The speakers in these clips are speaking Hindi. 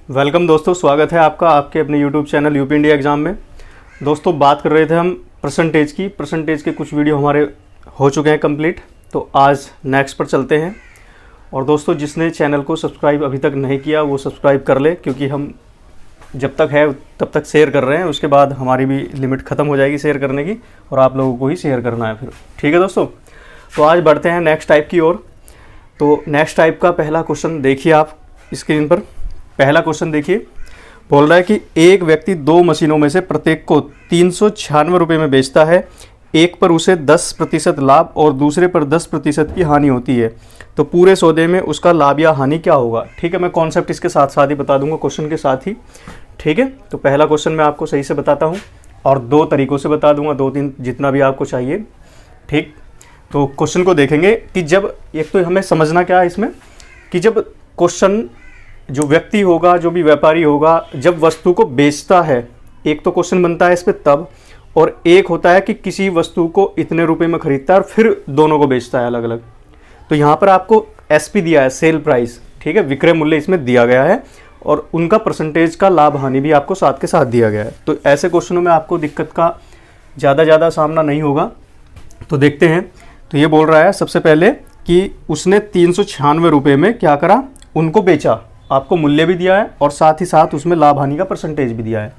वेलकम दोस्तों, स्वागत है आपका आपके अपने YouTube channel UP India exam में। दोस्तों बात कर रहे थे हम परसेंटेज के कुछ वीडियो हमारे हो चुके हैं कंप्लीट। तो आज नेक्स्ट पर चलते हैं। और दोस्तों जिसने चैनल को सब्सक्राइब अभी तक नहीं किया वो सब्सक्राइब कर ले, क्योंकि हम जब तक है तब तक शेयर कर रहे हैं, उसके बाद हमारी भी लिमिट ख़त्म हो जाएगी शेयर करने की और आप लोगों को ही शेयर करना है फिर। ठीक है दोस्तों, तो आज बढ़ते हैं नेक्स्ट टाइप की ओर। तो नेक्स्ट टाइप का पहला क्वेश्चन देखिए आप स्क्रीन पर। पहला क्वेश्चन देखिए, बोल रहा है कि एक व्यक्ति दो मशीनों में से प्रत्येक को 396 रुपये में बेचता है। एक पर उसे 10% लाभ और दूसरे पर 10% की हानि होती है, तो पूरे सौदे में उसका लाभ या हानि क्या होगा। ठीक है, मैं कॉन्सेप्ट इसके साथ साथ ही बता दूंगा क्वेश्चन के साथ ही। ठीक है, तो पहला क्वेश्चन मैं आपको सही से बताता हूँ और दो तरीक़ों से बता दूंगा, दो तीन जितना भी आपको चाहिए। ठीक, तो क्वेश्चन को देखेंगे कि जब एक तो हमें समझना क्या है इसमें कि जब क्वेश्चन जो व्यक्ति होगा, जो भी व्यापारी होगा, जब वस्तु को बेचता है, एक तो क्वेश्चन बनता है इस पर तब, और एक होता है कि किसी वस्तु को इतने रुपए में खरीदता है और फिर दोनों को बेचता है अलग अलग। तो यहाँ पर आपको एसपी दिया है, सेल प्राइस। ठीक है, विक्रय मूल्य इसमें दिया गया है और उनका परसेंटेज का लाभ हानि भी आपको साथ के साथ दिया गया है। तो ऐसे क्वेश्चनों में आपको दिक्कत का ज़्यादा सामना नहीं होगा। तो देखते हैं। तो ये बोल रहा है सबसे पहले कि उसने 396 रुपये में क्या करा, उनको बेचा। आपको मूल्य भी दिया है और साथ ही साथ उसमें लाभ हानि का परसेंटेज भी दिया है।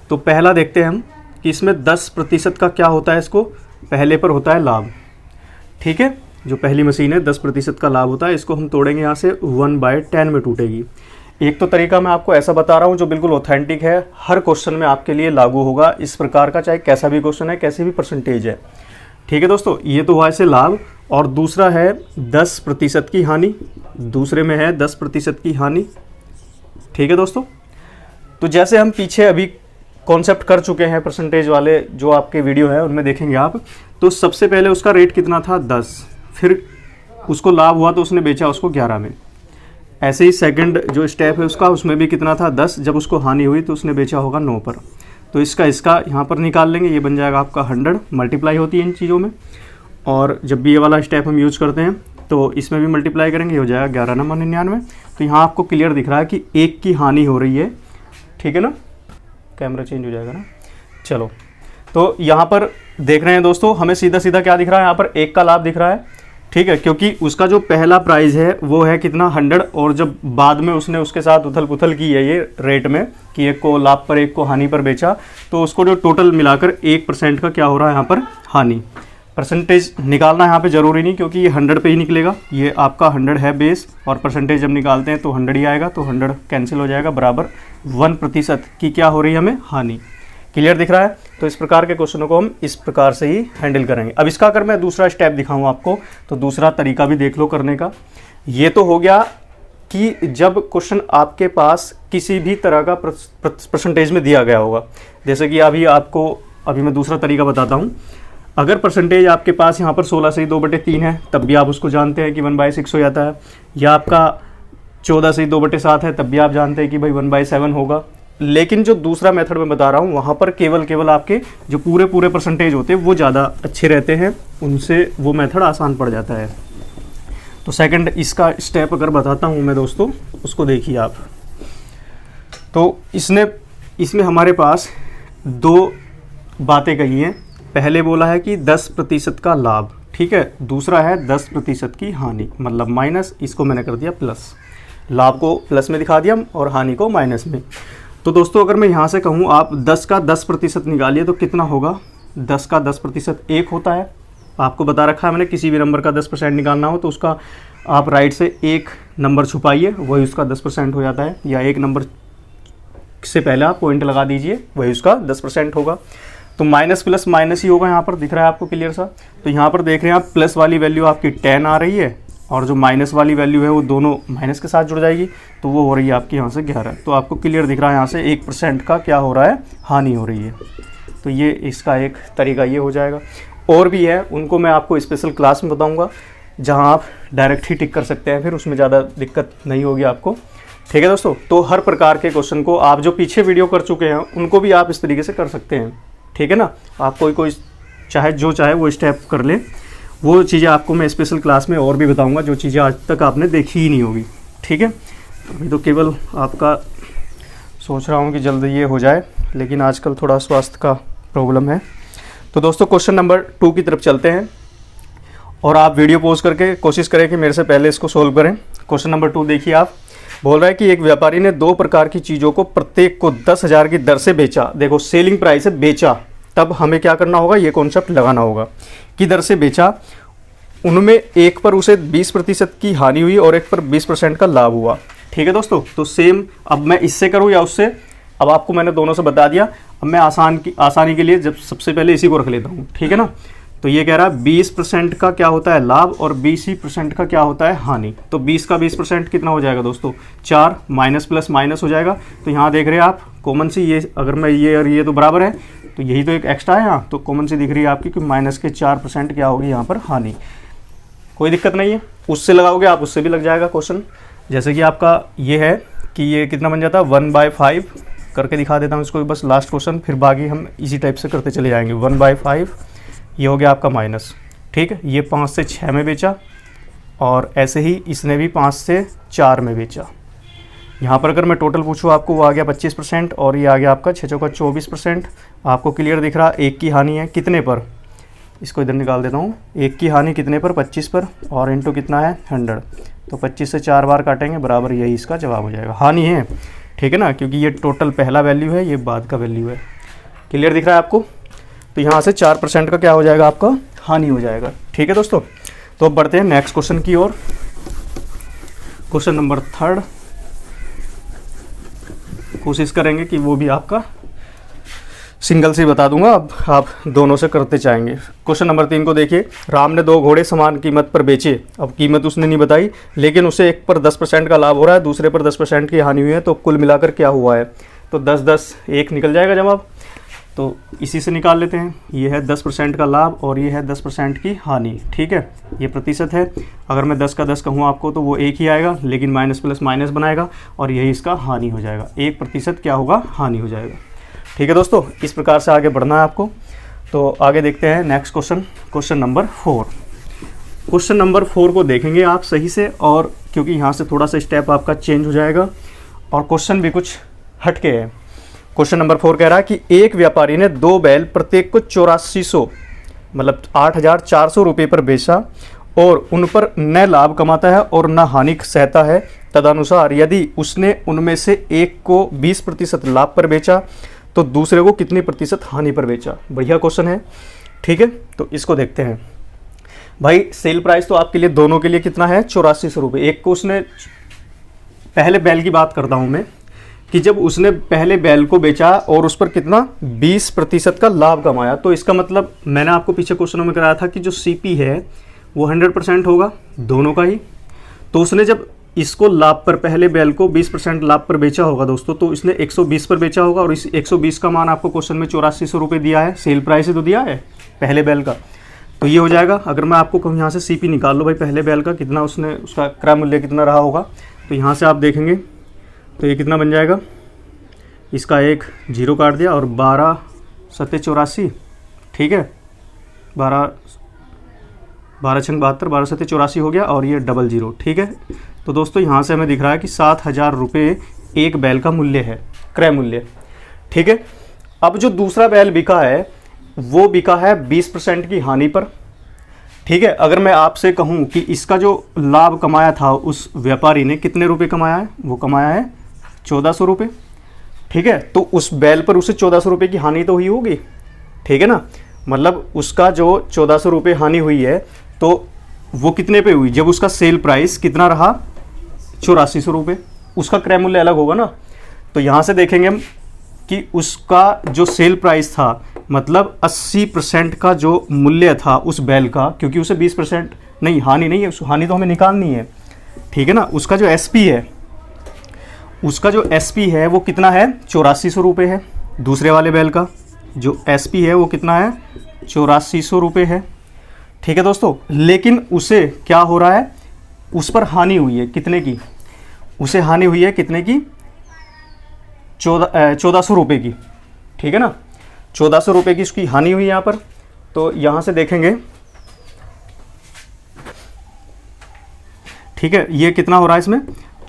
तो पहला देखते हैं हम कि इसमें 10% का क्या होता है। इसको पहले पर होता है लाभ। ठीक है, जो पहली मशीन है 10% का लाभ होता है। इसको हम तोड़ेंगे यहाँ से 1/10 में टूटेगी। एक तो तरीका मैं आपको ऐसा बता रहा हूँ जो बिल्कुल ऑथेंटिक है, हर क्वेश्चन में आपके लिए लागू होगा इस प्रकार का, चाहे कैसा भी क्वेश्चन है, कैसे भी परसेंटेज है। ठीक है दोस्तों, ये तो हुआ ऐसे लाभ। और दूसरा है 10% की हानि, दूसरे में है 10% की हानि। ठीक है दोस्तों, तो जैसे हम पीछे अभी कॉन्सेप्ट कर चुके हैं परसेंटेज वाले, जो आपके वीडियो है उनमें देखेंगे आप। तो सबसे पहले उसका रेट कितना था, 10। फिर उसको लाभ हुआ तो उसने बेचा उसको 11 में। ऐसे ही सेकंड जो स्टेप है उसका, उसमें भी कितना था, 10। जब उसको हानि हुई तो उसने बेचा होगा 9 पर। तो इसका यहाँ पर निकाल लेंगे, ये बन जाएगा आपका 100। मल्टीप्लाई होती है इन चीज़ों में, और जब भी ये वाला स्टेप हम यूज़ करते हैं तो इसमें भी मल्टीप्लाई करेंगे, हो जाएगा 11 नंबर 99। तो यहाँ आपको क्लियर दिख रहा है कि एक की हानि हो रही है। ठीक है ना, कैमरा चेंज हो जाएगा ना। चलो, तो यहाँ पर देख रहे हैं दोस्तों, हमें सीधा सीधा क्या दिख रहा है, यहाँ पर एक का लाभ दिख रहा है। ठीक है, क्योंकि उसका जो पहला प्राइस है वो है कितना, 100। और जब बाद में उसने उसके साथ उथल पुथल की है ये रेट में कि एक को लाभ पर एक को हानि पर बेचा, तो उसको जो टोटल मिलाकर 1% का क्या हो रहा है यहाँ पर, हानि। परसेंटेज निकालना यहाँ पे ज़रूरी नहीं, क्योंकि ये 100 पे ही निकलेगा। ये आपका 100 है बेस, और परसेंटेज जब निकालते हैं तो 100 ही आएगा। तो 100 कैंसिल हो जाएगा, बराबर 1% की क्या हो रही है हमें, हानि। क्लियर दिख रहा है। तो इस प्रकार के क्वेश्चनों को हम इस प्रकार से ही हैंडल करेंगे। अब इसका अगर मैं दूसरा स्टेप दिखाऊँ आपको, तो दूसरा तरीका भी देख लो करने का। ये तो हो गया कि जब क्वेश्चन आपके पास किसी भी तरह का परसेंटेज में दिया गया होगा। जैसे कि अभी मैं दूसरा तरीका बताता हूँ। अगर परसेंटेज आपके पास यहाँ पर 16 से 2/3 है, तब भी आप उसको जानते हैं कि 1/6 हो जाता है। या आपका 14 से 2/7 है, तब भी आप जानते हैं कि भाई 1/7 होगा। लेकिन जो दूसरा मेथड मैं बता रहा हूँ, वहाँ पर केवल आपके जो पूरे परसेंटेज होते हैं वो ज़्यादा अच्छे रहते हैं, उनसे वो मेथड आसान पड़ जाता है। तो सेकंड इसका स्टेप अगर बताता हूँ मैं दोस्तों, उसको देखिए आप। तो इसमें हमारे पास दो बातें कही हैं। पहले बोला है कि 10% का लाभ, ठीक है। दूसरा है 10% की हानि, मतलब माइनस, इसको मैंने कर दिया प्लस। लाभ को प्लस में दिखा दिया और हानि को माइनस में। तो दोस्तों अगर मैं यहाँ से कहूँ आप 10 का 10% निकालिए तो कितना होगा, 10 का 10% 1 होता है। आपको बता रखा है मैंने, किसी भी नंबर का 10% निकालना हो तो उसका आप राइट से एक नंबर छुपाइए, वही उसका 10% हो जाता है। या एक नंबर से पहले आप पॉइंट लगा दीजिए, वही उसका 10% होगा। तो माइनस प्लस माइनस ही होगा, यहाँ पर दिख रहा है आपको क्लियर सा। तो यहाँ पर देख रहे हैं आप, प्लस वाली वैल्यू आपकी 10 आ रही है और जो माइनस वाली वैल्यू है वो दोनों माइनस के साथ जुड़ जाएगी, तो वो हो रही है आपकी यहाँ से 11। तो आपको क्लियर दिख रहा है यहाँ से 1% का क्या हो रहा है, हानि हो रही है। तो ये इसका एक तरीका ये हो जाएगा। और भी है, उनको मैं आपको स्पेशल क्लास में बताऊँगा, जहाँ आप डायरेक्ट ही टिक कर सकते हैं, फिर उसमें ज़्यादा दिक्कत नहीं होगी आपको। ठीक है दोस्तों, तो हर प्रकार के क्वेश्चन को आप जो पीछे वीडियो कर चुके हैं उनको भी आप इस तरीके से कर सकते हैं। ठीक है ना, आप कोई चाहे वो स्टेप कर ले, वो चीज़ें आपको मैं स्पेशल क्लास में और भी बताऊंगा, जो चीज़ें आज तक आपने देखी ही नहीं होगी। ठीक है, अभी तो केवल आपका सोच रहा हूँ कि जल्द ये हो जाए, लेकिन आजकल थोड़ा स्वास्थ्य का प्रॉब्लम है। तो दोस्तों क्वेश्चन नंबर 2 की तरफ चलते हैं और आप वीडियो पॉज करके कोशिश करें कि मेरे से पहले इसको सोल्व करें। क्वेश्चन नंबर 2 देखिए, आप बोल रहा है कि एक व्यापारी ने 2 प्रकार की चीज़ों को प्रत्येक को 10,000 की दर से बेचा। देखो सेलिंग प्राइस है, बेचा, तब हमें क्या करना होगा, ये कॉन्सेप्ट लगाना होगा कि दर से बेचा। उनमें एक पर उसे 20% की हानि हुई और एक पर 20% का लाभ हुआ। ठीक है दोस्तों, तो सेम अब मैं इससे करूँ या उससे, अब आपको मैंने दोनों से बता दिया। अब मैं आसानी के लिए जब सबसे पहले इसी को रख लेता हूँ, ठीक है ना। तो ये कह रहा है 20% का क्या होता है लाभ और 20% का क्या होता है हानि। तो 20 का 20% कितना हो जाएगा दोस्तों, 4, माइनस प्लस माइनस हो जाएगा। तो यहाँ देख रहे हैं आप कॉमन सी, ये अगर मैं ये और ये तो बराबर है, तो यही तो एक एक्स्ट्रा है यहाँ, तो कॉमन सी दिख रही है आपकी कि माइनस के 4% क्या होगी यहाँ पर हानि। कोई दिक्कत नहीं है, उससे लगाओगे आप उससे भी लग जाएगा क्वेश्चन। जैसे कि आपका ये है कि ये कितना बन जाता है 1/5 करके दिखा देता हूँ इसको बस लास्ट क्वेश्चन, फिर बाकी हम इसी टाइप से करते चले जाएंगे। 1/5 ये हो गया आपका माइनस, ठीक है। ये 5 से 6 में बेचा और ऐसे ही इसने भी 5 से 4 में बेचा। यहाँ पर अगर मैं टोटल पूछूँ आपको, वो आ गया 25% और ये आ गया आपका 6 चौका 24%। आपको क्लियर दिख रहा, एक की हानि है कितने पर, इसको इधर निकाल देता हूँ। एक की हानि कितने पर, 25 पर, और इनटू कितना है 100। तो 25 से 4 बार काटेंगे बराबर, यही इसका जवाब हो जाएगा। हानि है, ठीक है ना, क्योंकि ये टोटल पहला वैल्यू है, ये बाद का वैल्यू है। क्लियर दिख रहा है आपको। तो यहाँ से 4% का क्या हो जाएगा आपका हानि हो जाएगा। ठीक है दोस्तों, तो अब बढ़ते हैं नेक्स्ट क्वेश्चन की ओर। क्वेश्चन नंबर 3 कोशिश करेंगे कि वो भी आपका सिंगल से बता दूंगा, अब आप दोनों से करते चाहेंगे। क्वेश्चन नंबर 3 को देखिए, राम ने 2 घोड़े समान कीमत पर बेचे। अब कीमत उसने नहीं बताई, लेकिन उसे एक पर 10% का लाभ हो रहा है, दूसरे पर 10% की हानि हुई है। तो कुल मिलाकर क्या हुआ है, तो 10-10 1 निकल जाएगा जवाब। तो इसी से निकाल लेते हैं। ये है 10% का लाभ और ये है 10% की हानि, ठीक है। ये प्रतिशत है, अगर मैं 10 का 10 कहूँ आपको तो वो 1 ही आएगा, लेकिन माइनस प्लस माइनस बनाएगा और यही इसका हानि हो जाएगा। 1% क्या होगा, हानि हो जाएगा। ठीक है दोस्तों, इस प्रकार से आगे बढ़ना है आपको। तो आगे देखते हैं next question, question number 4। Question number 4 को देखेंगे आप सही से, और क्योंकि यहाँ से थोड़ा सा स्टेप आपका चेंज हो जाएगा और क्वेश्चन भी कुछ हटके है। क्वेश्चन नंबर 4 कह रहा है कि एक व्यापारी ने 2 बैल प्रत्येक को 8400 मतलब 8400 रुपये पर बेचा और उन पर न लाभ कमाता है और न हानि सहता है। तदनुसार यदि उसने उनमें से एक को 20% लाभ पर बेचा तो दूसरे को कितनी प्रतिशत हानि पर बेचा। बढ़िया क्वेश्चन है, ठीक है। तो इसको देखते हैं भाई। सेल प्राइस तो आपके लिए दोनों के लिए कितना है, 8400 रुपये। एक को उसने, पहले बैल की बात करता हूं मैं, कि जब उसने पहले बैल को बेचा और उस पर कितना 20% का लाभ कमाया, तो इसका मतलब मैंने आपको पीछे क्वेश्चनों में कराया था कि जो सीपी है वो 100% होगा दोनों का ही। तो उसने जब इसको लाभ पर, पहले बैल को 20% लाभ पर बेचा होगा दोस्तों, तो इसने 120 पर बेचा होगा और इस 120 का मान आपको क्वेश्चन में 8400 रुपये दिया है, सेल प्राइस ही तो दिया है पहले बैल का। तो ये हो जाएगा। अगर मैं आपको कहूँ यहाँ से सीपी निकाल लो भाई, पहले बैल का कितना उसने, उसका क्रय मूल्य कितना रहा होगा, तो यहाँ से आप देखेंगे तो ये कितना बन जाएगा, इसका एक 0 काट दिया और 12 7 84, ठीक है, 12 6 72, 12 7 84 हो गया और ये 00, ठीक है। तो दोस्तों यहाँ से हमें दिख रहा है कि 7000 रुपये एक बैल का मूल्य है, क्रय मूल्य, ठीक है। अब जो दूसरा बैल बिका है वो बिका है 20% की हानि पर, ठीक है। अगर मैं आपसे कहूँ कि इसका जो लाभ कमाया था उस व्यापारी ने कितने रुपए कमाया है, वो कमाया है 1400 रुपये, ठीक है। तो उस बैल पर उसे 1400 रुपये की हानि तो हुई होगी, ठीक है ना। मतलब उसका जो 1400 रुपये हानि हुई है तो वो कितने पे हुई, जब उसका सेल प्राइस कितना रहा 8400 रुपये, उसका क्रय मूल्य अलग होगा ना। तो यहाँ से देखेंगे हम कि उसका जो सेल प्राइस था, मतलब 80% का जो मूल्य था उस बैल का, क्योंकि उसे 20% नहीं, हानि नहीं है, हानि तो हमें निकालनी है, ठीक है ना। उसका जो एसपी है, उसका जो एसपी है वो कितना है, 8400 रुपये है। दूसरे वाले बैल का जो एसपी है वो कितना है, 8400 रुपये है, ठीक है दोस्तों। लेकिन उसे क्या हो रहा है, उस पर हानि हुई है कितने की, उसे हानि हुई है कितने की, 1400 रुपये की, ठीक है ना। 1400 रुपये की उसकी हानि हुई यहाँ पर। तो यहाँ से देखेंगे, ठीक है, ये कितना हो रहा है इसमें,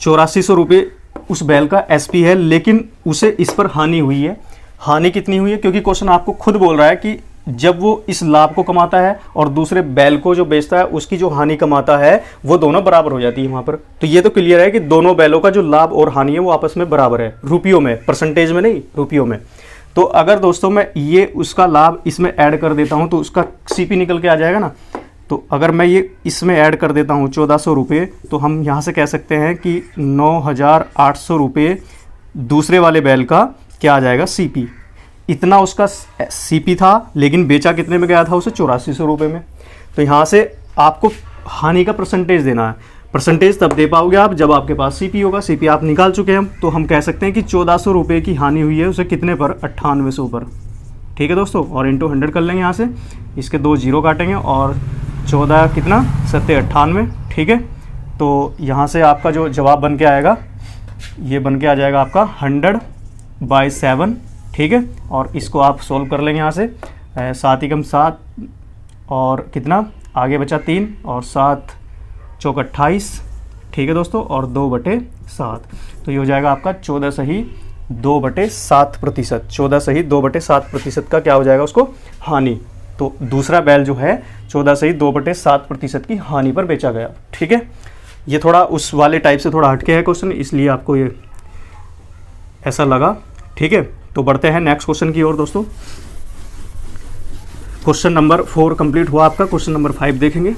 8400 रुपये उस बैल का एसपी है, लेकिन उसे इस पर हानि हुई है। हानि कितनी हुई है? क्योंकि क्वेश्चन आपको खुद बोल रहा है कि जब वो इस लाभ को कमाता है और दूसरे बैल को जो बेचता है उसकी जो हानि कमाता है वो दोनों बराबर हो जाती है वहां पर। तो ये तो क्लियर है कि दोनों बैलों का जो लाभ और हानि है वो आपस में बराबर है, रुपयों में, परसेंटेज में नहीं, रुपयों में। तो अगर दोस्तों मैं ये उसका लाभ इसमें ऐड कर देता हूं तो उसका सीपी निकल के आ जाएगा ना। तो अगर मैं ये इसमें ऐड कर देता हूँ 1400 रुपये, तो हम यहाँ से कह सकते हैं कि 9800 रुपये दूसरे वाले बैल का क्या आ जाएगा, सीपी। इतना उसका सीपी था, लेकिन बेचा कितने में गया था उसे, 8400 रुपये में। तो यहाँ से आपको हानि का परसेंटेज देना है। परसेंटेज तब दे पाओगे आप जब आपके पास सीपी होगा। सीपी आप निकाल चुके हैं, तो हम कह सकते हैं कि 1400 रुपये की हानि हुई है उसे कितने पर, 9800 पर। ठीक है दोस्तों, और इंटू 100 कर लेंगे यहाँ से, इसके 2 जीरो काटेंगे और 14 कितना, 97, ठीक है। तो यहाँ से आपका जो जवाब बन के आएगा ये बन के आ जाएगा आपका 100/7, ठीक है। और इसको आप सोल्व कर लेंगे यहाँ से, 7 एकम 7 और कितना आगे बचा 3 और 7 चौक 28, ठीक है दोस्तों, और 2/7। तो ये हो जाएगा आपका 14 सही 2/7%। 14 सही 2/7% का क्या हो जाएगा उसको, हानि। तो दूसरा बैल जो है 14 सही 2/7% की हानि पर बेचा गया, ठीक है। ये थोड़ा उस वाले टाइप से थोड़ा हटके है क्वेश्चन, इसलिए आपको ये ऐसा लगा, ठीक है। तो बढ़ते हैं नेक्स्ट क्वेश्चन की ओर दोस्तों। क्वेश्चन नंबर 4 कंप्लीट हुआ आपका। क्वेश्चन नंबर 5 देखेंगे।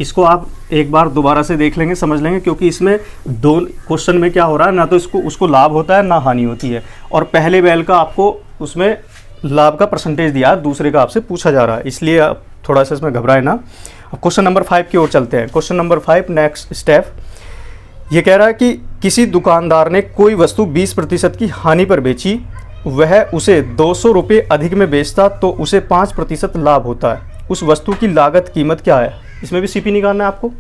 इसको आप एक बार दोबारा से देख लेंगे, समझ लेंगे, क्योंकि इसमें दो क्वेश्चन में क्या हो रहा है, ना तो उसको लाभ होता है ना हानि होती है। और पहले बैल का आपको उसमें लाभ का परसेंटेज दिया, दूसरे का आपसे पूछा जा रहा है, इसलिए आप थोड़ा सा इसमें घबराए ना। अब क्वेश्चन नंबर 5 की ओर चलते हैं। क्वेश्चन नंबर 5 नेक्स्ट स्टेप ये कह रहा है कि किसी दुकानदार ने कोई वस्तु 20% की हानि पर बेची, वह उसे 200 रुपये अधिक में बेचता तो उसे 5% लाभ होता है। उस वस्तु की लागत कीमत क्या है? इसमें भी सीपी निकालना है आपको।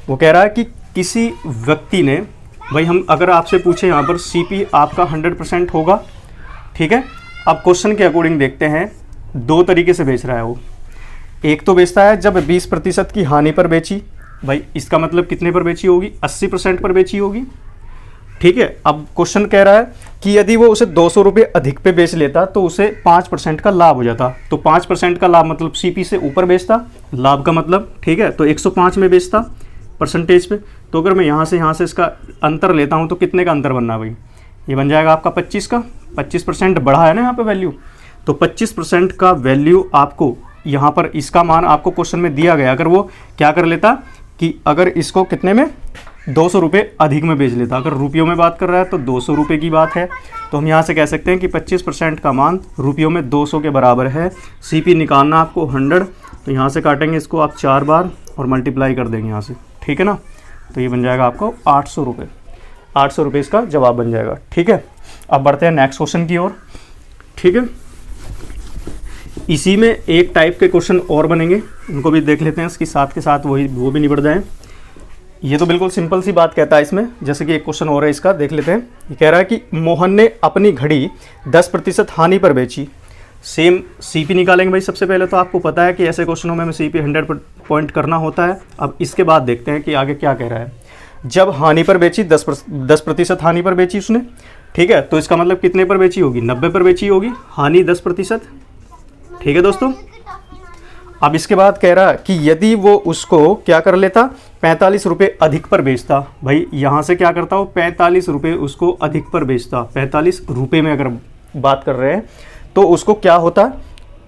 वो कह रहा है कि किसी व्यक्ति ने, भाई हम अगर आपसे पूछे यहाँ पर सीपी आपका 100% होगा, ठीक है। अब क्वेश्चन के अकॉर्डिंग देखते हैं, 2 तरीके से बेच रहा है वो। एक तो बेचता है जब 20% की हानि पर बेची, भाई इसका मतलब कितने पर बेची होगी, 80% पर बेची होगी, ठीक है। अब क्वेश्चन कह रहा है कि यदि वो उसे 200 रुपये अधिक पे बेच लेता तो उसे 5% का लाभ हो जाता। तो 5% का लाभ मतलब सीपी से ऊपर बेचता, लाभ का मतलब, ठीक है। तो 105 में बेचता परसेंटेज पे। तो अगर मैं यहाँ से इसका अंतर लेता हूँ तो कितने का अंतर बनना है भाई, ये बन जाएगा आपका 25 का। 25% बढ़ा है ना यहाँ पे वैल्यू, तो 25% का वैल्यू आपको यहाँ पर इसका मान आपको क्वेश्चन में दिया गया। अगर वो क्या कर लेता कि अगर इसको कितने में, 200 रुपये अधिक में बेच लेता, अगर रुपयों में बात कर रहा है तो 200 रुपये की बात है, तो हम यहाँ से कह सकते हैं कि 25% का मान रुपयों में 200 के बराबर है। सीपी निकालना आपको 100, तो यहाँ से काटेंगे इसको आप 4 बार और मल्टीप्लाई कर देंगे यहाँ से, ठीक है ना। तो ये बन जाएगा आपको 800 रुपये। 800 रुपये इसका जवाब बन जाएगा, ठीक है। अब बढ़ते हैं नेक्स्ट क्वेश्चन की ओर, ठीक है। इसी में एक टाइप के क्वेश्चन और बनेंगे, उनको भी देख लेते हैं इसके साथ के साथ, वो भी निबट जाएँ। ये तो बिल्कुल सिंपल सी बात कहता है इसमें, जैसे कि एक क्वेश्चन और है इसका, देख लेते हैं। ये कह रहा है कि मोहन ने अपनी घड़ी 10% हानि पर बेची। सेम सीपी निकालेंगे भाई। सबसे पहले तो आपको पता है कि ऐसे क्वेश्चनों में सीपी 100 पॉइंट करना होता है। अब इसके बाद देखते हैं कि आगे क्या कह रहा है। जब हानि पर बेची, 10% हानि पर बेची उसने, ठीक है। तो इसका मतलब कितने पर बेची होगी, 90 पर बेची होगी, हानि 10%, ठीक है दोस्तों। अब इसके बाद कह रहा है कि यदि वो उसको क्या कर लेता, 45 रुपये अधिक पर बेचता। भाई यहाँ से क्या करता हो, 45 रुपये उसको अधिक पर बेचता। 45 रुपये में अगर बात कर रहे हैं तो उसको क्या होता,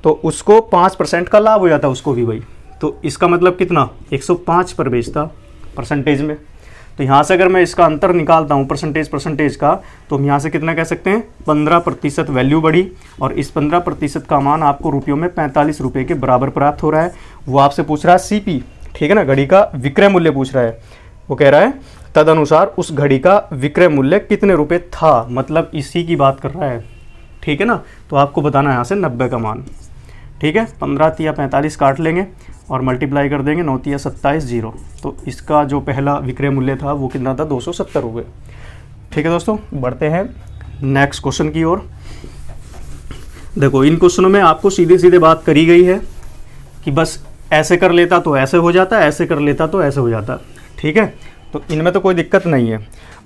तो उसको 5% का लाभ हो जाता उसको भी भाई। तो इसका मतलब कितना, 105 पर बेचता परसेंटेज में। तो यहाँ से अगर मैं इसका अंतर निकालता हूँ परसेंटेज का, तो हम यहाँ से कितना कह सकते हैं, 15% वैल्यू बढ़ी, और इस 15% का मान आपको रुपयों में 45 रुपये के बराबर प्राप्त हो रहा है। वो आपसे पूछ रहा है सीपी, ठीक है ना, घड़ी का विक्रय मूल्य पूछ रहा है। वो कह रहा है तदनुसार उस घड़ी का विक्रय मूल्य कितने रुपये था, मतलब इसी की बात कर रहा है, ठीक है ना। तो आपको बताना है यहाँ से 90 का मान, ठीक है। 15 या 45 काट लेंगे और मल्टीप्लाई कर देंगे, 9 या 27 0। तो इसका जो पहला विक्रय मूल्य था वो कितना था, 270 रुपये, ठीक है दोस्तों। बढ़ते हैं नेक्स्ट क्वेश्चन की ओर। देखो इन क्वेश्चनों में आपको सीधे सीधे बात करी गई है कि बस ऐसे कर लेता तो ऐसे हो जाता, ऐसे कर लेता तो ऐसे हो जाता, ठीक है। तो इनमें तो कोई दिक्कत नहीं है।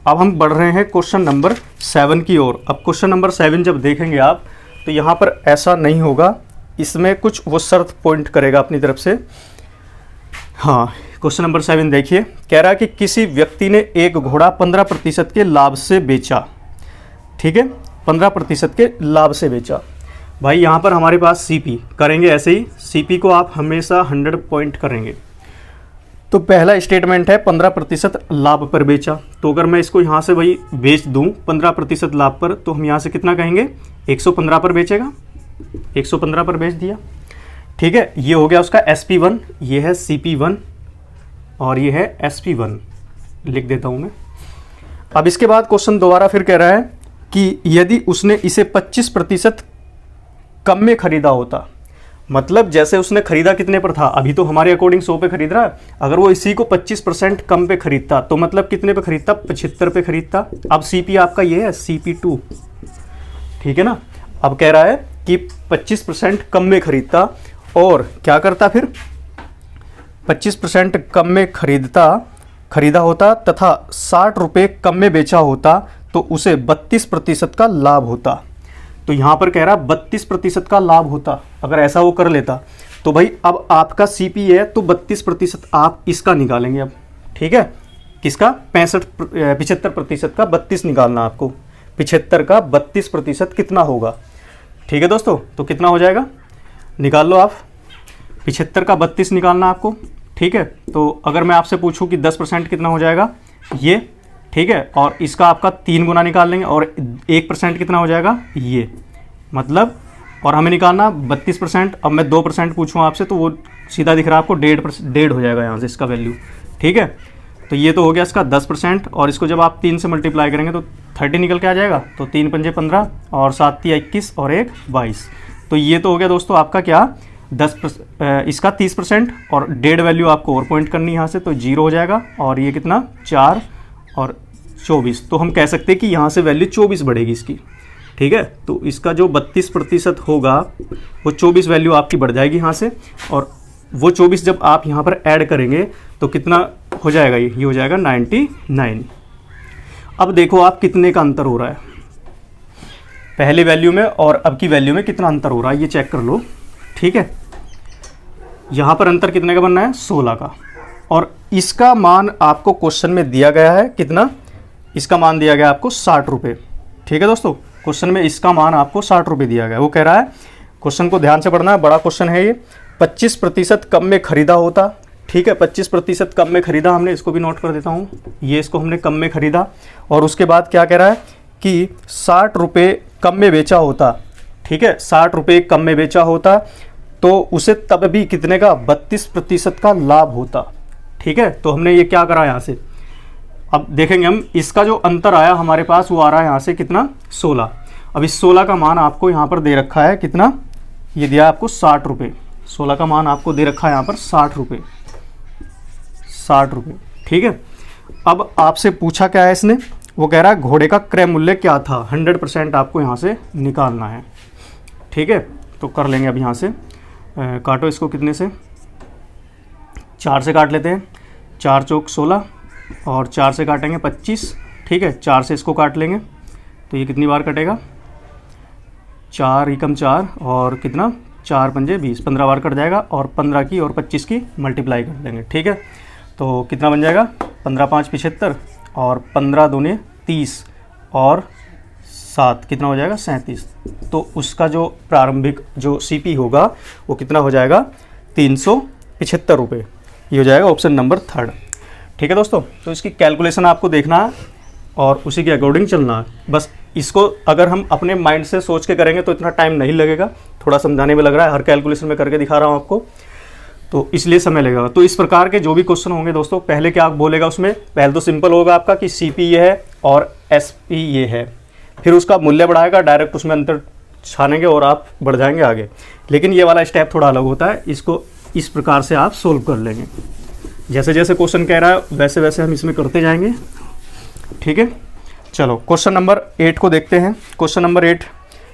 अब हम बढ़ रहे हैं क्वेश्चन नंबर 7 की ओर। अब क्वेश्चन नंबर 7 जब देखेंगे आप तो यहाँ पर ऐसा नहीं होगा, इसमें कुछ वो शर्त पॉइंट करेगा अपनी तरफ से। हाँ, क्वेश्चन नंबर 7 देखिए, कह रहा है कि किसी व्यक्ति ने एक घोड़ा 15% के लाभ से बेचा। ठीक है, 15% के लाभ से बेचा। भाई यहाँ पर हमारे पास सीपी करेंगे ऐसे ही, सीपी को आप हमेशा 100 पॉइंट करेंगे। तो पहला स्टेटमेंट है 15% लाभ पर बेचा। तो अगर मैं इसको यहाँ से भाई बेच दूँ 15% लाभ पर, तो हम यहाँ से कितना कहेंगे, 115 पर बेचेगा, 115 पर बेच दिया। ठीक है, ये हो गया उसका SP1, ये है CP1 और ये है SP1, लिख देता हूँ मैं। अब इसके बाद क्वेश्चन दोबारा फिर कह रहा है कि यदि उसने इसे 25% कम में खरीदा होता, मतलब जैसे उसने खरीदा कितने पर था, अभी तो हमारे अकॉर्डिंग 100 पे खरीद रहा है, अगर वो इसी को 25% कम पे खरीदता तो मतलब कितने पे खरीदता, 75 पे खरीदता। अब CP आपका ये है CP2, ठीक है ना। अब कह रहा है कि 25% कम में खरीदता और क्या करता, फिर 25% कम में खरीदा होता तथा 60 रुपये कम में बेचा होता तो उसे 32% का लाभ होता। तो यहाँ पर कह रहा 32% का लाभ होता, अगर ऐसा वो कर लेता। तो भाई अब आपका CP है तो 32% आप इसका निकालेंगे अब। ठीक है, किसका, 75% का 32 निकालना आपको। 75 का 32% कितना होगा। ठीक है दोस्तों, तो कितना हो जाएगा, निकाल लो आप। 75 का 32 निकालना आपको। ठीक है, तो अगर मैं आपसे पूछूं कि 10% कितना हो जाएगा, ये। ठीक है, और इसका आपका 3 गुना निकाल लेंगे और 1% कितना हो जाएगा, ये मतलब। और हमें निकालना 32%। अब मैं 2% पूछूं आपसे तो वो सीधा दिख रहा है आपको 1.5 हो जाएगा यहाँ से इसका वैल्यू। ठीक है, तो ये तो हो गया इसका 10%, और इसको जब आप 3 से मल्टीप्लाई करेंगे तो 30 निकल के आ जाएगा। तो 3 पंजे 15 और 7 तिया 21 और 1 22। तो ये तो हो गया दोस्तों आपका क्या, इसका 30%, और 1.5 वैल्यू आपको और पॉइंट करनी है यहाँ से, तो 0 हो जाएगा। और ये कितना, 4 और 24। तो हम कह सकते हैं कि यहाँ से वैल्यू 24 बढ़ेगी इसकी। ठीक है, तो इसका जो 32% होगा वो 24 वैल्यू आपकी बढ़ जाएगी यहाँ से, और वो 24 जब आप यहाँ पर ऐड करेंगे तो कितना हो जाएगा, ये हो जाएगा 99। अब देखो आप कितने का अंतर हो रहा है पहले वैल्यू में और अब की वैल्यू में, कितना अंतर हो रहा है ये चेक कर लो। ठीक है, यहाँ पर अंतर कितने का बनना है, 16 का। और इसका मान आपको क्वेश्चन में दिया गया है कितना, इसका मान दिया गया आपको 60 रुपये। ठीक है दोस्तों, क्वेश्चन में इसका मान आपको 60 रुपये दिया गया। वो कह रहा है, क्वेश्चन को ध्यान से पढ़ना है, बड़ा क्वेश्चन है ये। 25% कम में खरीदा होता। ठीक है, 25% कम में खरीदा हमने, इसको भी नोट कर देता हूँ, ये इसको हमने कम में खरीदा। और उसके बाद क्या कह रहा है कि 60 रुपये कम में बेचा होता। ठीक है, 60 रुपये कम में बेचा होता तो उसे तब भी कितने का, 32% का लाभ होता। ठीक है, तो हमने ये क्या करा यहाँ से, अब देखेंगे हम, इसका जो अंतर आया हमारे पास वो आ रहा है यहाँ से कितना, 16। अब इस 16 का मान आपको यहाँ पर दे रखा है कितना, ये दिया आपको 60 रुपये। 16 का मान आपको दे रखा है यहाँ पर 60 रुपये, 60 रुपये। ठीक है, अब आपसे पूछा क्या है इसने, वो कह रहा है घोड़े का क्रय मूल्य क्या था। 100% आपको यहाँ से निकालना है। ठीक है, तो कर लेंगे अब यहाँ से, काटो इसको कितने से, 4 से काट लेते हैं। 4 चौक 16 और 4 से काटेंगे 25। ठीक है, 4 से इसको काट लेंगे तो ये कितनी बार कटेगा, 4 एकम 4 और कितना, 4 पंजे 20, 15 बार कट जाएगा। और 15 की और 25 की मल्टीप्लाई कर देंगे। ठीक है, तो कितना बन जाएगा, 15 5 75 और 15 दूने 30 और 7 कितना हो जाएगा, 37। तो उसका जो प्रारंभिक जो CP होगा वो कितना हो जाएगा, 375 रुपये। ये हो जाएगा ऑप्शन नंबर 3। ठीक है दोस्तों, तो इसकी कैलकुलेशन आपको देखना है और उसी के अकॉर्डिंग चलना है। बस इसको अगर हम अपने माइंड से सोच के करेंगे तो इतना टाइम नहीं लगेगा, थोड़ा समझाने में लग रहा है, हर कैलकुलेशन में करके दिखा रहा हूँ आपको, तो इसलिए समय लगेगा। तो इस प्रकार के जो भी क्वेश्चन होंगे दोस्तों, पहले क्या बोलेगा उसमें, पहले तो सिंपल होगा आपका कि CP ये है और SP ये है, फिर उसका मूल्य बढ़ाएगा, डायरेक्ट उसमें अंतर छानेंगे और आप बढ़ जाएंगे आगे। लेकिन ये वाला स्टेप थोड़ा अलग होता है, इसको इस प्रकार से आप सोल्व कर लेंगे। जैसे जैसे क्वेश्चन कह रहा है वैसे वैसे हम इसमें करते जाएंगे। ठीक है, चलो क्वेश्चन नंबर 8 को देखते हैं। क्वेश्चन नंबर 8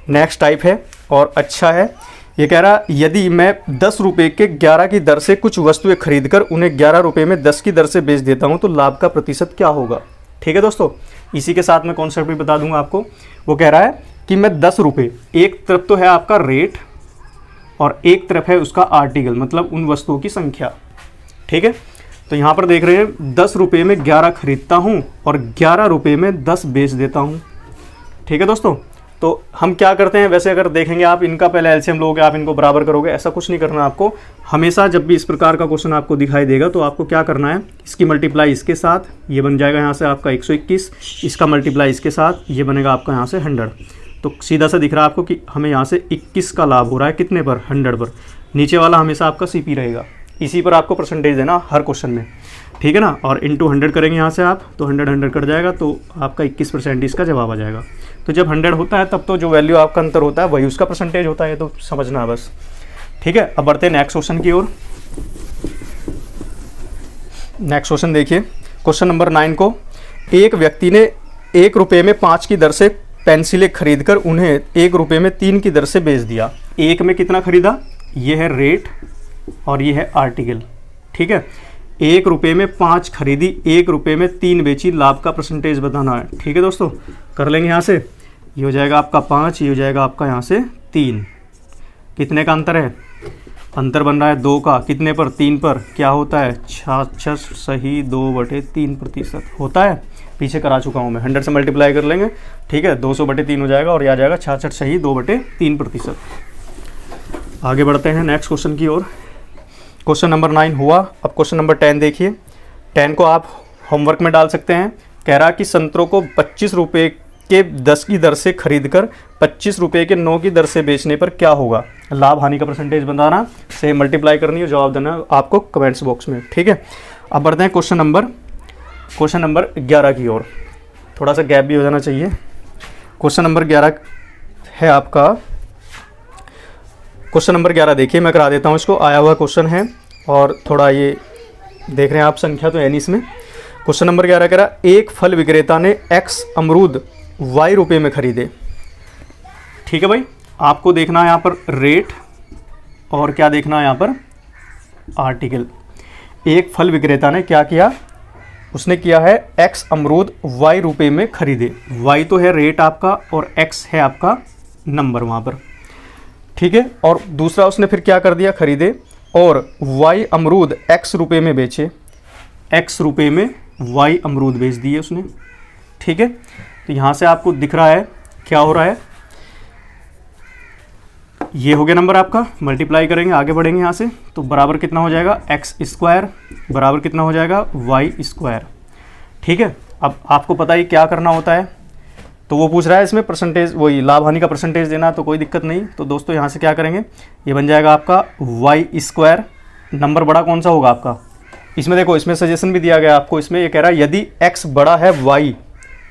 नेक्स्ट टाइप है और अच्छा है। ये कह रहा यदि मैं 10 रुपये के 11 की दर से कुछ वस्तुएं खरीदकर उन्हें 11 रुपये में 10 की दर से बेच देता हूं तो लाभ का प्रतिशत क्या होगा। ठीक है दोस्तों, इसी के साथ मैं कॉन्सेप्ट भी बता दूंगा आपको। वो कह रहा है कि मैं 10 रुपये, एक तरफ तो है आपका रेट और एक तरफ है उसका आर्टिकल, मतलब उन वस्तुओं की संख्या। ठीक है, तो यहाँ पर देख रहे हैं 10 रुपये में 11 खरीदता हूँ और 11 रुपये में 10 बेच देता हूँ। ठीक है दोस्तों, तो हम क्या करते हैं, वैसे अगर देखेंगे आप इनका पहले एलसीएम लोगे, आप इनको बराबर करोगे, ऐसा कुछ नहीं करना आपको। हमेशा जब भी इस प्रकार का क्वेश्चन आपको दिखाई देगा तो आपको क्या करना है, इसकी मल्टीप्लाई इसके साथ, ये बन जाएगा यहाँ से आपका 121, इसका मल्टीप्लाई इसके साथ, ये बनेगा आपका यहाँ से 100। तो सीधा सा दिख रहा है आपको कि हमें यहाँ से 21 का लाभ हो रहा है, कितने पर, 100 पर। नीचे वाला हमेशा आपका CP रहेगा, इसी पर आपको परसेंटेज देना हर क्वेश्चन में। ठीक है ना, और इंटू 100 करेंगे यहाँ से आप, तो 100 कट जाएगा, तो आपका 21% इसका जवाब आ जाएगा। तो जब 100 होता है तब तो जो वैल्यू आपका अंतर होता है वही उसका परसेंटेज होता है, तो समझना है बस। ठीक है, अब बढ़ते हैं नेक्स्ट क्वेश्चन की ओर। नेक्स्ट क्वेश्चन देखिए, क्वेश्चन नंबर 9 को, एक व्यक्ति ने 1 रुपये में 5 की दर से पेंसिलें खरीदकर उन्हें 1 रुपये में 3 की दर से बेच दिया। एक में कितना खरीदा, ये है रेट और ये है आर्टिकल। ठीक है, 1 रुपये में 5 खरीदी, 1 रुपये में 3 बेची, लाभ का परसेंटेज बताना है। ठीक है दोस्तों, कर लेंगे यहाँ से, ये हो जाएगा आपका 5, ये हो जाएगा आपका यहाँ से 3। कितने का अंतर है, अंतर बन रहा है 2 का, कितने पर, 3 पर। क्या होता है, 66 सही 2/3% होता है। पीछे करा चुका हूँ मैं, 100 से मल्टीप्लाई कर लेंगे। ठीक है, 200/3 हो जाएगा और यह आ जाएगा 66 सही 2/3%। आगे बढ़ते हैं नेक्स्ट क्वेश्चन की ओर। क्वेश्चन नंबर 9 हुआ। अब क्वेश्चन नंबर 10 देखिए। 10 को आप होमवर्क में डाल सकते हैं। कह रहा कि संतरों को 25 रुपये के 10 की दर से खरीदकर 25 रुपये के 9 की दर से बेचने पर क्या होगा। लाभ हानि का परसेंटेज बताना, से मल्टीप्लाई करनी है, जवाब देना आपको कमेंट्स बॉक्स में। ठीक है, अब बढ़ते हैं क्वेश्चन नंबर 11 की ओर। थोड़ा सा गैप भी हो जाना चाहिए। क्वेश्चन नंबर 11 है आपका। क्वेश्चन नंबर 11 देखिए, मैं करा देता हूँ इसको। आया हुआ क्वेश्चन है और थोड़ा ये देख रहे हैं आप, संख्या तो है नहीं इसमें। क्वेश्चन नंबर 11 कह रहा, एक फल विक्रेता ने X अमरूद Y रुपये में खरीदे। ठीक है भाई, आपको देखना है यहाँ पर रेट और क्या देखना है यहाँ पर, आर्टिकल। एक फल विक्रेता ने क्या किया, उसने किया है X अमरूद Y रुपये में खरीदे। Y तो है रेट आपका और X है आपका नंबर वहाँ पर। ठीक है, और दूसरा उसने फिर क्या कर दिया, खरीदे और Y अमरूद X रुपये में बेचे। X रुपये में Y अमरूद बेच दिए उसने। ठीक है, तो यहाँ से आपको दिख रहा है क्या हो रहा है, ये हो गया नंबर आपका। मल्टीप्लाई करेंगे, आगे बढ़ेंगे यहाँ से, तो बराबर कितना हो जाएगा, x² बराबर कितना हो जाएगा, y²। ठीक है, अब आपको पता ही क्या करना होता है, तो वो पूछ रहा है इसमें परसेंटेज, वही लाभ हानि का परसेंटेज देना, तो कोई दिक्कत नहीं। तो दोस्तों यहाँ से क्या करेंगे, ये बन जाएगा आपका y²। नंबर बड़ा कौन सा होगा आपका, इसमें देखो, इसमें सजेशन भी दिया गया आपको। इसमें ये कह रहा है यदि x बड़ा है y,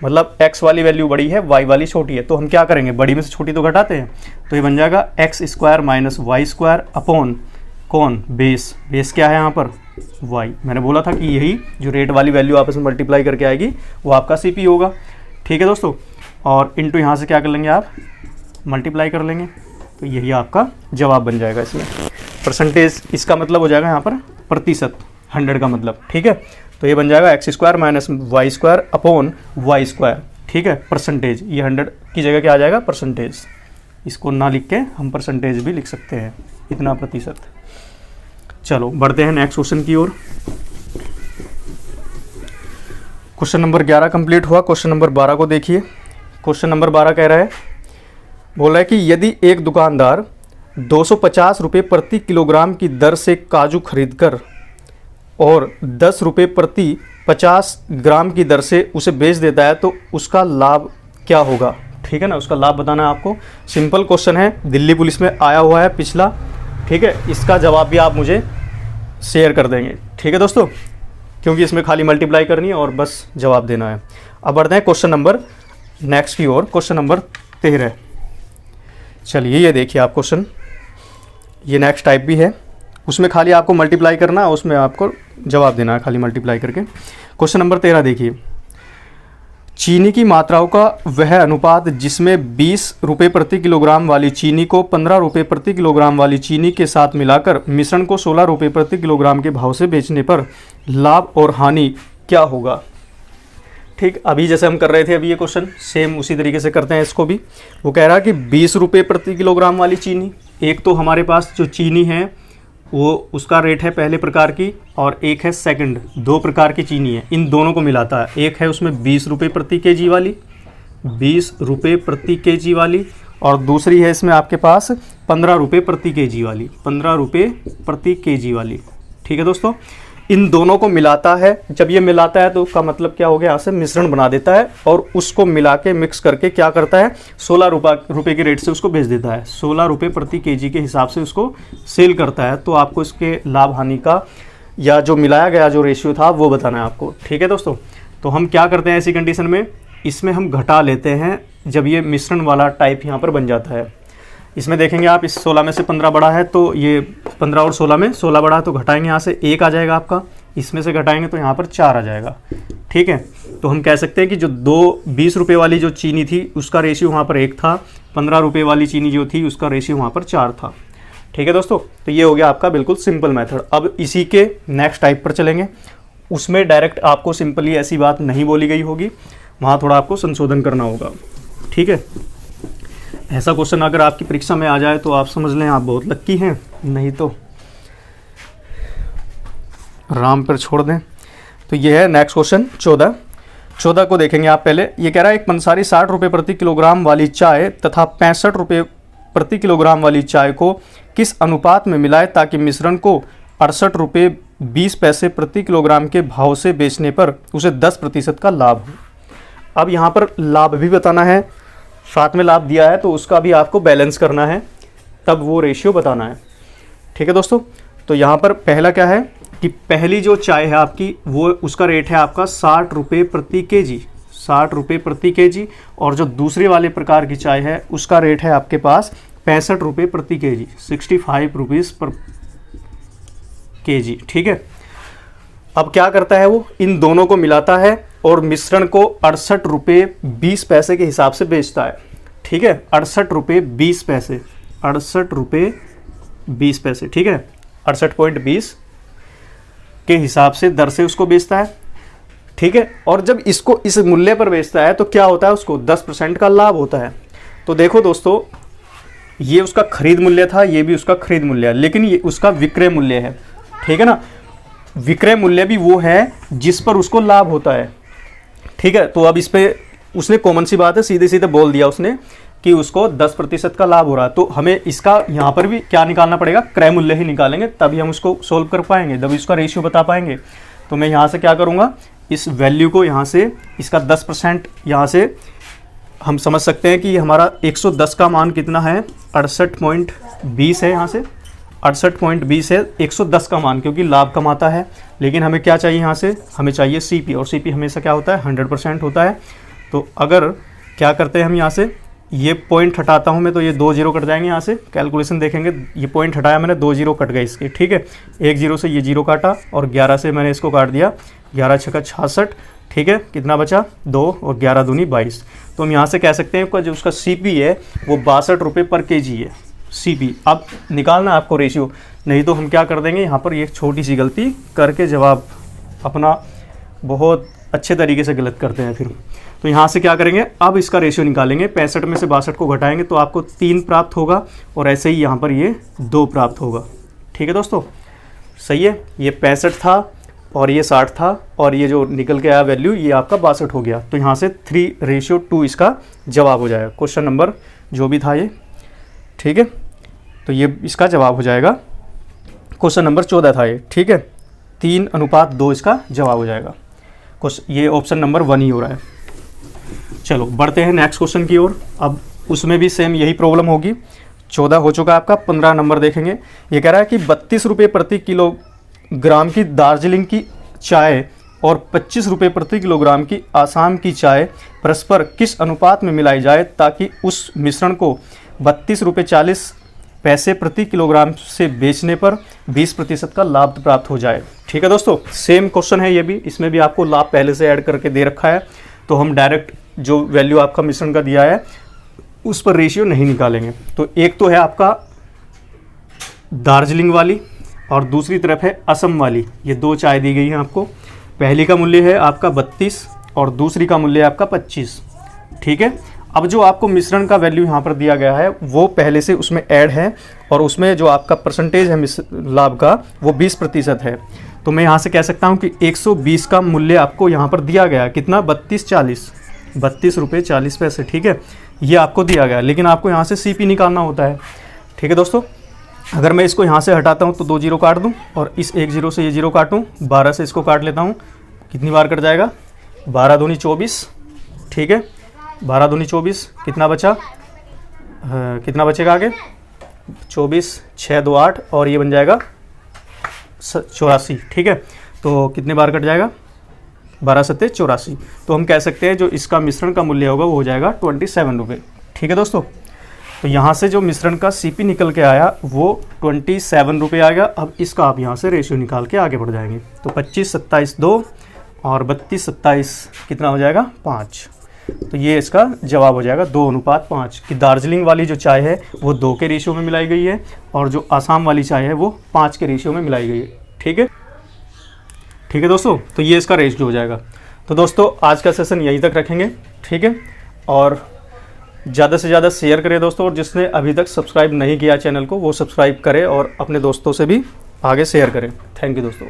मतलब x वाली वैल्यू बड़ी है, y वाली छोटी है, तो हम क्या करेंगे, बड़ी में से छोटी तो घटाते हैं। तो ये बन जाएगा x² - y² अपॉन कौन, बेस। बेस क्या है यहाँ पर, y। मैंने बोला था कि यही जो रेट वाली वैल्यू आपस में मल्टीप्लाई करके आएगी वो आपका CP होगा। ठीक है दोस्तों, और इंटू यहाँ से क्या कर लेंगे आप, मल्टीप्लाई कर लेंगे, तो यही आपका जवाब बन जाएगा। इसमें परसेंटेज इसका मतलब हो जाएगा यहाँ पर प्रतिशत, 100 का मतलब। ठीक है, तो ये बन जाएगा x² - y² अपॉन y²। ठीक है, परसेंटेज, ये 100 की जगह क्या आ जाएगा, परसेंटेज। इसको ना लिख के हम परसेंटेज भी लिख सकते हैं, इतना प्रतिशत। चलो बढ़ते हैं नेक्स्ट क्वेश्चन की ओर। क्वेश्चन नंबर 11 कंप्लीट हुआ। क्वेश्चन नंबर 12 को देखिए। क्वेश्चन नंबर 12 कह रहा है, बोल रहा है कि यदि एक दुकानदार 250 रुपये प्रति किलोग्राम की दर से काजू खरीदकर और 10 रुपये प्रति 50 ग्राम की दर से उसे बेच देता है तो उसका लाभ क्या होगा। ठीक है ना, उसका लाभ बताना है आपको। सिंपल क्वेश्चन है, दिल्ली पुलिस में आया हुआ है पिछला। ठीक है, इसका जवाब भी आप मुझे शेयर कर देंगे। ठीक है दोस्तों, क्योंकि इसमें खाली मल्टीप्लाई करनी है और बस जवाब देना है। अब बढ़ते हैं क्वेश्चन नंबर नेक्स्ट की ओर। Question number 13। चलिए ये देखिए आप क्वेश्चन, ये नेक्स्ट टाइप भी है, उसमें खाली आपको मल्टीप्लाई करना है, उसमें आपको जवाब देना है खाली मल्टीप्लाई करके। क्वेश्चन नंबर 13 देखिए, चीनी की मात्राओं का वह अनुपात जिसमें 20 रुपये प्रति किलोग्राम वाली चीनी को 15 रुपये प्रति किलोग्राम वाली चीनी के साथ मिलाकर मिश्रण को 16 रुपये प्रति किलोग्राम के भाव से बेचने पर लाभ और हानि क्या होगा। ठीक, अभी जैसे हम कर रहे थे अभी ये क्वेश्चन सेम उसी तरीके से करते हैं इसको भी। वो कह रहा है कि 20 रुपये प्रति किलोग्राम वाली चीनी, एक तो हमारे पास जो चीनी है वो उसका रेट है पहले प्रकार की, और एक है सेकंड, 2 प्रकार की चीनी है, इन दोनों को मिलाता है। एक है उसमें 20 रुपये प्रति केजी वाली, 20 रुपये प्रति केजी वाली, और दूसरी है इसमें आपके पास 15 रुपये प्रति केजी वाली, 15 रुपये प्रति केजी वाली। ठीक है दोस्तों, इन दोनों को मिलाता है। जब ये मिलाता है तो उसका मतलब क्या हो गया, यहाँ से मिश्रण बना देता है और उसको मिला के मिक्स करके क्या करता है, 16 रुपये के रेट से उसको बेच देता है। 16 रुपये प्रति केजी के हिसाब से उसको सेल करता है। तो आपको इसके लाभ हानि का या जो मिलाया गया जो रेशियो था वो बताना है आपको। ठीक है दोस्तों, तो हम क्या करते हैं ऐसी कंडीशन में, इसमें हम घटा लेते हैं जब ये मिश्रण वाला टाइप यहाँ पर बन जाता है। इसमें देखेंगे आप, इस 16 में से 15 बड़ा है तो ये 15 और 16 में 16 बड़ा है, तो घटाएंगे यहाँ से 1 आ जाएगा आपका, इसमें से घटाएंगे तो यहाँ पर 4 आ जाएगा। ठीक है, तो हम कह सकते हैं कि जो 20 रुपये वाली जो चीनी थी उसका रेशियो वहाँ पर 1 था, 15 रुपये वाली चीनी जो थी उसका रेशियो वहाँ पर 4 था। ठीक है दोस्तों, तो ये हो गया आपका बिल्कुल सिंपल मेथड। अब इसी के नेक्स्ट टाइप पर चलेंगे, उसमें डायरेक्ट आपको सिंपली ऐसी बात नहीं बोली गई होगी, वहाँ थोड़ा आपको संशोधन करना होगा। ठीक है, ऐसा क्वेश्चन अगर आपकी परीक्षा में आ जाए तो आप समझ लें आप बहुत लक्की हैं, नहीं तो राम पर छोड़ दें। तो ये है नेक्स्ट क्वेश्चन 14 को देखेंगे आप। पहले ये कह रहा है एक पंसारी 60 रुपये प्रति किलोग्राम वाली चाय तथा 65 रुपये प्रति किलोग्राम वाली चाय को किस अनुपात में मिलाए ताकि मिश्रण को 68 रुपये 20 पैसे प्रति किलोग्राम के भाव से बेचने पर उसे 10% का लाभ हो। अब यहाँ पर लाभ भी बताना है, साथ में लाभ दिया है तो उसका भी आपको बैलेंस करना है, तब वो रेशियो बताना है। ठीक है दोस्तों, तो यहाँ पर पहला क्या है कि पहली जो चाय है आपकी वो उसका रेट है आपका 60 रुपये प्रति केजी, 60 रुपये प्रति केजी, और जो दूसरे वाले प्रकार की चाय है उसका रेट है आपके पास 65 रुपये प्रति केजी, 65 रुपीज़ पर केजी। ठीक है, अब क्या करता है वो, इन दोनों को मिलाता है और मिश्रण को 68 रुपये 20 पैसे के हिसाब से बेचता है। ठीक है, 68 रुपये 20 पैसे, 68 रुपये 20 पैसे। ठीक है, 68.20 के हिसाब से दर से उसको बेचता है। ठीक है, और जब इसको इस मूल्य पर बेचता है तो क्या होता है, उसको 10% का लाभ होता है। तो देखो दोस्तों, ये उसका खरीद मूल्य था, ये भी उसका खरीद मूल्य है, लेकिन ये उसका विक्रय मूल्य है। ठीक है ना, विक्रय मूल्य भी वो है जिस पर उसको लाभ होता है। ठीक है, तो अब इस पे उसने कॉमन सी बात है सीधे सीधे बोल दिया उसने कि उसको 10% का लाभ हो रहा है। तो हमें इसका यहाँ पर भी क्या निकालना पड़ेगा, क्रय मूल्य ही निकालेंगे, तभी हम उसको सोल्व कर पाएंगे, तभी इसका रेशियो बता पाएंगे। तो मैं यहाँ से क्या करूँगा, इस वैल्यू को यहाँ से इसका 10% यहाँ से हम समझ सकते हैं कि हमारा 110 का मान कितना है, 68.20 है। यहाँ से 68.20 है 110 का मान, क्योंकि लाभ कमाता है। लेकिन हमें क्या चाहिए, यहाँ से हमें चाहिए CP, और CP हमेशा क्या होता है, 100% होता है। तो अगर क्या करते हैं हम, यहाँ से ये पॉइंट हटाता हूँ मैं, तो ये 2 जीरो कट जाएंगे। यहाँ से कैलकुलेशन देखेंगे, ये पॉइंट हटाया मैंने, 2 जीरो कट गए इसके। ठीक है, 1 जीरो से ये जीरो काटा और 11 से मैंने इसको काट दिया, 11 छक्का 66। ठीक है, कितना बचा, 2 और 11 दूनी 22। तो हम यहाँ से कह सकते हैं जो उसका CP है वो 62 रुपये पर केजी है CP। अब निकालना है आपको रेशियो, नहीं तो हम क्या कर देंगे, यहाँ पर ये छोटी सी गलती करके जवाब अपना बहुत अच्छे तरीके से गलत करते हैं फिर। तो यहाँ से क्या करेंगे, अब इसका रेशियो निकालेंगे, 65 में से 62 को घटाएंगे तो आपको 3 प्राप्त होगा, और ऐसे ही यहाँ पर ये 2 प्राप्त होगा। ठीक है दोस्तों, सही है, ये 65 था और ये 60 था, और ये जो निकल के आया वैल्यू ये आपका 62 हो गया। तो यहाँ से 3:2 इसका जवाब हो जाएगा, क्वेश्चन नंबर जो भी था ये। ठीक है, तो ये इसका जवाब हो जाएगा, क्वेश्चन नंबर 14 था ये। ठीक है, 3:2 इसका जवाब हो जाएगा। ये ऑप्शन नंबर 1 ही हो रहा है। चलो बढ़ते हैं नेक्स्ट क्वेश्चन की ओर। अब उसमें भी सेम यही प्रॉब्लम होगी। 14 हो चुका आपका, 15 नंबर देखेंगे। ये कह रहा है कि 32 रुपये प्रति किलोग्राम की दार्जिलिंग की चाय और 25 रुपये प्रति किलोग्राम की आसाम की चाय परस्पर किस अनुपात में मिलाई जाए ताकि उस मिश्रण को 32 रुपये 40 पैसे प्रति किलोग्राम से बेचने पर 20% का लाभ प्राप्त हो जाए। ठीक है दोस्तों, सेम क्वेश्चन है ये भी, इसमें भी आपको लाभ पहले से ऐड करके दे रखा है। तो हम डायरेक्ट जो वैल्यू आपका मिश्रण का दिया है उस पर रेशियो नहीं निकालेंगे। तो एक तो है आपका दार्जिलिंग वाली और दूसरी तरफ है असम वाली, ये 2 चाय दी गई हैं आपको। पहली का मूल्य है आपका 32 और दूसरी का मूल्य है आपका 25। ठीक है, अब जो आपको मिश्रण का वैल्यू यहाँ पर दिया गया है वो पहले से उसमें ऐड है और उसमें जो आपका परसेंटेज है लाभ का वो 20% है। तो मैं यहाँ से कह सकता हूँ कि 120 का मूल्य आपको यहाँ पर दिया गया है। कितना? 32 रुपये 40 पैसे। ठीक है, ये आपको दिया गया है, लेकिन आपको यहाँ से CP निकालना होता है। ठीक है दोस्तों, अगर मैं इसको यहाँ से हटाता हूँ तो 2 जीरो काट दूँ और इस 1 जीरो से ये जीरो काटूँ, 12 से इसको काट लेता हूँ, कितनी बार कट जाएगा? 12 दूनी 24। ठीक है, 12 दूनी 24, कितना बचा? कितना बचेगा आगे? 24, 6 2 8 और ये बन जाएगा 84। ठीक है, तो कितने बार कट जाएगा? 12 सत्ते 84। तो हम कह सकते हैं जो इसका मिश्रण का मूल्य होगा वो हो जाएगा 27 रुपये। ठीक है दोस्तों, तो यहाँ से जो मिश्रण का CP निकल के आया वो 27 रुपये आ गया। अब इसका आप यहाँ से रेशियो निकाल के आगे बढ़ जाएंगे। तो 25 27 2 और 32 27 कितना हो जाएगा? 5। तो ये इसका जवाब हो जाएगा 2:5 कि दार्जिलिंग वाली जो चाय है वो 2 के रेशियो में मिलाई गई है और जो आसाम वाली चाय है वो 5 के रेशियो में मिलाई गई है। ठीक है, ठीक है दोस्तों, तो ये इसका रेशियो हो जाएगा। तो दोस्तों आज का सेशन यहीं तक रखेंगे। ठीक है, और ज़्यादा से ज़्यादा शेयर करें दोस्तों, और जिसने अभी तक सब्सक्राइब नहीं किया चैनल को वो सब्सक्राइब करें और अपने दोस्तों से भी आगे शेयर करें। थैंक यू दोस्तों।